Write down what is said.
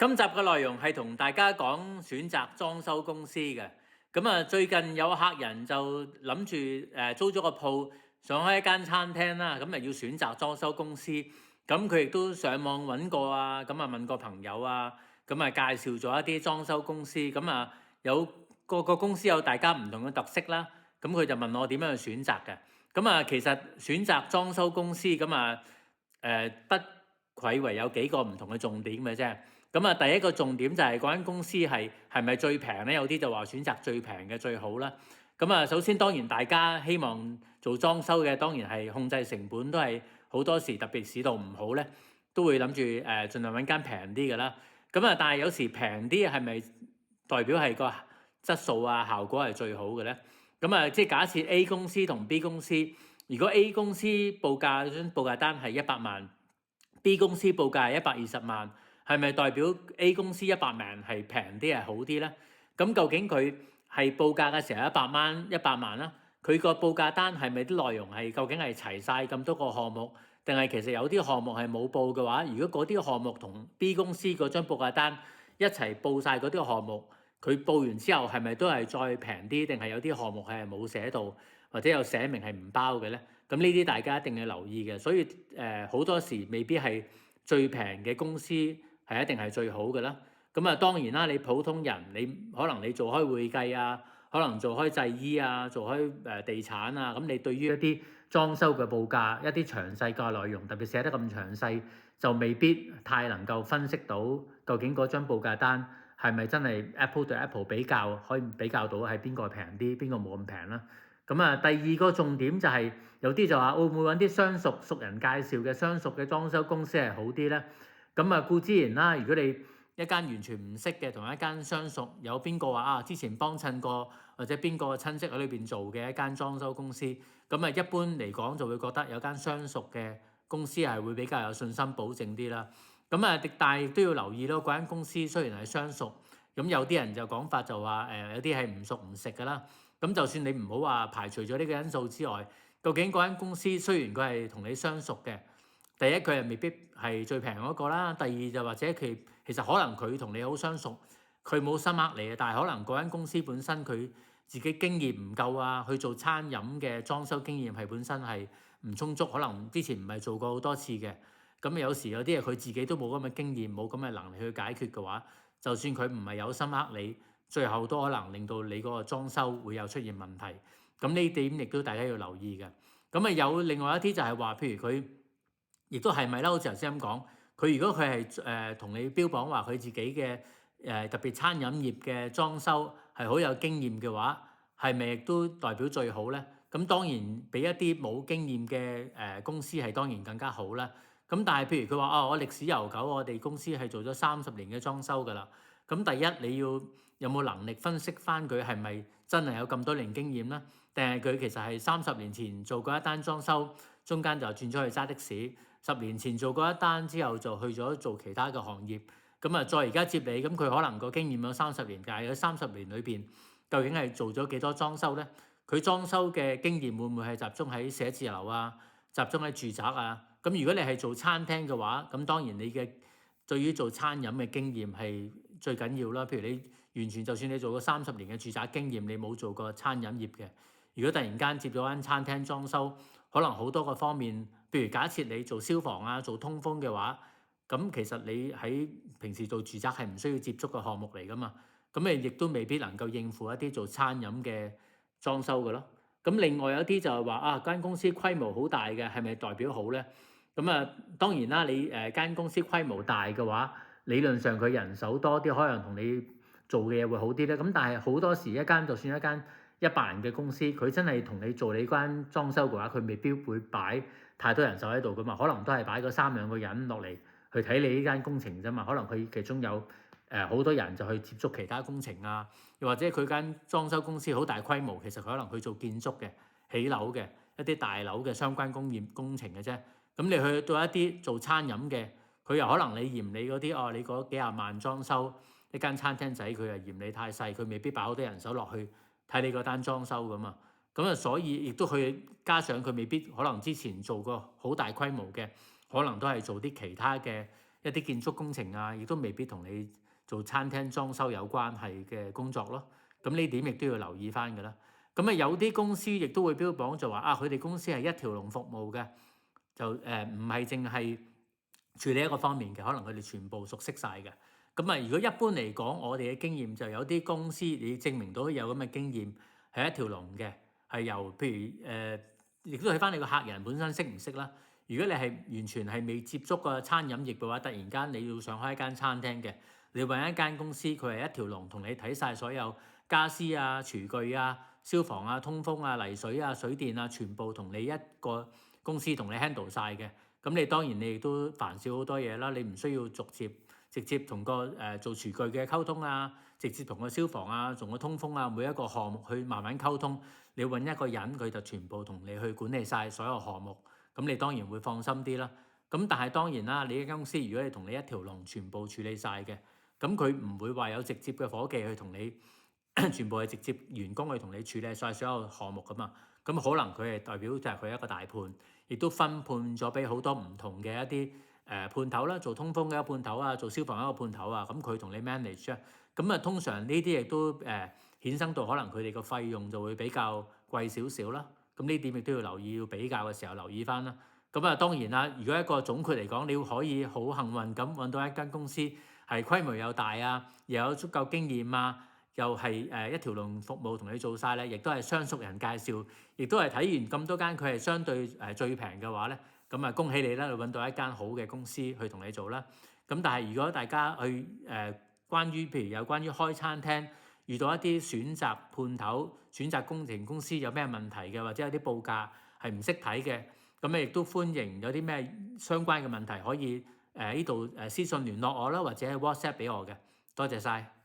今集嘅內容係同大家講選擇裝修公司嘅。最近有客人就諗住租咗個鋪，想開一間餐廳啦。要選擇裝修公司，佢亦都上網揾過啊，問過朋友啊，介紹咗一啲裝修公司。有個個公司有大家唔同嘅特色啦。佢就問我點樣去選擇嘅。其實選擇裝修公司不愧為有幾個唔同嘅重點嘅啫。第一個重點就係嗰間公司係咪最平咧？有啲就話選擇最平嘅最好啦。首先當然大家希望做裝修嘅，當然係控制成本，都係好多時特別市道唔好咧，都會諗住盡量揾間平啲嘅啦。但係有時平啲係咪代表係個質素啊效果係最好嘅咧？即係假設 A 公司同 B 公司，如果 A 公司報價單係100萬，B 公司報價係120萬，係咪代表 A 公司100萬係平啲係好啲咧？究竟佢係報價嘅時候100萬啦，佢個報價單係咪啲內容係究竟係齊晒咁多個項目，定係其實有啲項目係冇報嘅話，如果嗰啲項目同 B 公司嗰張報價單一齊報晒嗰啲項目，佢報完之後係咪都係再平啲，定係有啲項目係冇寫到，或者有寫明係唔包嘅咧？呢啲大家一定要留意嘅。所以好多時未必係最平嘅公司係一定係最好嘅啦。當然啦，你普通人你可能你做開會計啊，可能做開製衣啊，做開地產啊，你對於一啲裝修嘅報價，一啲詳細嘅內容，特別寫得咁詳細，就未必太能夠分析到究竟嗰張報價單係咪真係 Apple to Apple 比較，可以比較到係邊個平啲，邊個冇咁平啦。第二個重點就係有啲就話會唔會揾啲相熟人介紹嘅相熟嘅裝修公司係好啲咧？固之然啦，如果你一間完全唔識嘅同一間相熟，有邊個話之前幫襯過或者邊個親戚喺裏邊做嘅一間裝修公司，一般嚟講就會覺得有間相熟嘅公司係會比較有信心保證啲啦。但係亦都要留意咯，嗰間公司雖然係相熟，有啲人就講法就話有啲係唔熟唔食噶啦。就算你唔好話排除咗呢個因素之外，究竟嗰間公司雖然佢係同你相熟嘅，第一佢係未必係最平嗰個啦，第二就或者其實可能佢同你好相熟，佢冇心呃你，但係可能嗰間公司本身佢自己經驗唔夠啊，去做餐飲嘅裝修經驗係本身係唔充足，可能之前唔係做過好多次嘅。有時有啲嘢佢自己都冇咁嘅經驗，冇咁嘅能力去解決嘅話，就算佢唔係有心呃你，最後都可能令到你嗰個裝修會有出現問題。呢點亦都大家要留意嘅。有另外一啲就係話，譬如佢亦都係咪啦？好似頭先咁講，佢如果佢係同你標榜話佢自己嘅特別餐飲業嘅裝修係好有經驗嘅話，係咪亦都代表最好咧？當然比一啲冇經驗嘅公司係當然更加好啦。但係譬如佢話我歷史悠久，我哋公司係做咗30年嘅裝修㗎啦。第一你要有冇能力分析翻佢係咪真係有咁多年經驗咧？定係佢其實係30年前做過一單裝修，中間就轉咗去揸的士，10年前做過一單之後就去咗做其他嘅行業。再而家接你，佢可能個經驗有30年，但係喺30年裏邊究竟係做咗幾多裝修咧？佢裝修嘅經驗會唔會係集中喺寫字樓啊，集中喺住宅啊？如果你係做餐廳嘅話，當然你嘅對於做餐飲嘅經驗係最緊要啦。譬如你完全就算你做過30年嘅住宅經驗，你冇做過餐飲業嘅，如果突然間接咗間餐廳裝修，可能好多個方面，譬如假設你做消防啊、做通風嘅話，其實你喺平時做住宅係唔需要接觸嘅項目嚟㗎嘛。你亦都未必能夠應付一啲做餐飲嘅裝修嘅咯。另外有啲就係話間公司規模好大嘅，係咪代表好咧？當然啦，你間公司規模大嘅話，理論上佢人手多啲，可能同你做嘅嘢會好啲咧。但係好多時就算一間100人嘅公司，佢真係同你做你間裝修嘅話，佢未必會擺太多人手喺度噶嘛，可能都係擺個3-2個人落嚟去睇你呢間工程啫嘛。可能佢其中有好多人就去接觸其他工程啊，又或者佢間裝修公司好大規模，其實佢可能去做建築嘅、起樓嘅一啲大樓嘅相關工程嘅啫。你去到一啲做餐飲嘅，佢又可能你嫌你嗰啲你嗰幾廿萬裝修一間餐廳仔，佢又嫌你太細，佢未必擺好多人手落去睇你嗰單裝修㗎嘛。所以亦都去加上佢未必可能之前做過好大規模嘅，可能都係做啲其他嘅一一啲建築工程啊，亦都未必同你做餐廳裝修有關係嘅工作咯。咁呢點亦都要留意翻㗎啦。咁啊有啲公司亦都會標榜就話佢哋公司係一條龍服務嘅，就唔係淨係處理一個方面嘅，可能佢哋全部熟悉晒嘅。咁啊，如果一般嚟講，我哋嘅經驗就有啲公司你證明到有咁嘅經驗係一條龍嘅，係由譬如亦都睇翻你個客人本身識唔識啦。如果你係完全係未接觸過餐飲業嘅話，突然間你要想開一間餐廳嘅，你揾一間公司，佢係一條龍同你睇晒所有家私啊、廚具啊、消防啊、通風啊、泥水啊、水電啊，全部同你一個公司同你 handle 晒嘅。咁你當然你亦都煩少好多嘢啦，你唔需要直接同個做廚具嘅溝通啊，直接同個消防啊、同個通風啊，每一個項目去慢慢溝通。你揾一個人，佢就全部同你去管理晒所有項目，咁你當然會放心啲啦。咁但係當然啦，你間公司如果你同你一條龍全部處理晒嘅，咁佢唔會話有直接嘅夥計去同你全部係直接員工去同你處理晒所有項目噶嘛。咁可能佢係代表就係佢一個大判，亦都分判咗俾好多唔同嘅一啲判頭啦，做通風嘅一個判頭啊，做消防一個判頭啊，咁佢同你 manage 啊。咁啊，通常呢啲亦都衍生到可能佢哋個費用就會比較貴少少啦。咁呢點亦都要留意，要比較嘅時候留意翻啦。咁啊，當然啦，如果一個總括嚟講，你可以好幸運咁揾到一間公司係規模又大啊，又有足夠經驗啊，又係一條龍服務同你做晒咧，亦都係相熟人介紹，亦都係睇完咁多間佢係相對最平嘅話咧，咁啊恭喜你啦，你揾到一間好嘅公司去同你做啦。咁但係如果大家去關於譬如有關於開餐廳遇到一啲選擇判頭、選擇工程公司有咩問題嘅，或者有啲報價係唔識睇嘅，咁咧亦都歡迎有啲咩相關嘅問題可以呢度私信聯絡我啦，或者係 WhatsApp 俾我嘅。多謝晒。